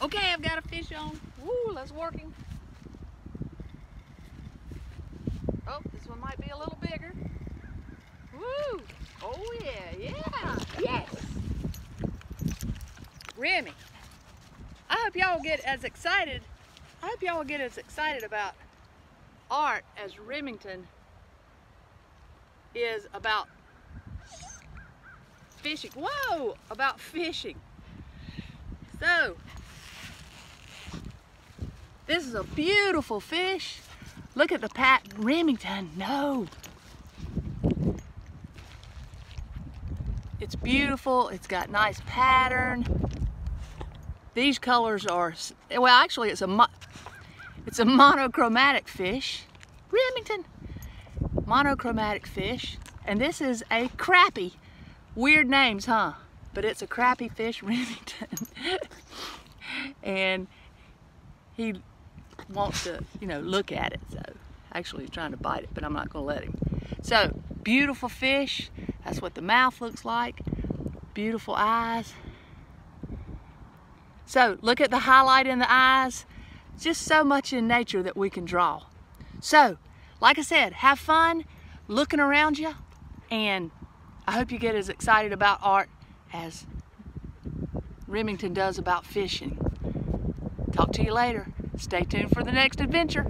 Okay, I've got a fish on. Woo, let's work him. Oh, this one might be a little bigger. Woo! Oh yeah, yeah, yes! Remy, I hope y'all get as excited. I hope y'all get as excited about art as Remington is about fishing. Whoa! About fishing. So, this is a beautiful fish. Look at the Remington. No. It's beautiful. It's got nice pattern. These colors are, well, actually it's a monochromatic fish. Remington. Monochromatic fish. And this is a crappie. Weird names, huh? But it's a crappie fish, Remington. And he wants to, you know, look at it. So actually he's trying to bite it, but I'm not gonna let him. So beautiful fish. That's what the mouth looks like. Beautiful eyes. So look at the highlight in the eyes. Just so much in nature that we can draw. So, like I said, have fun looking around you, and I hope you get as excited about art as Remington does about fishing. Talk to you later. Stay tuned for the next adventure.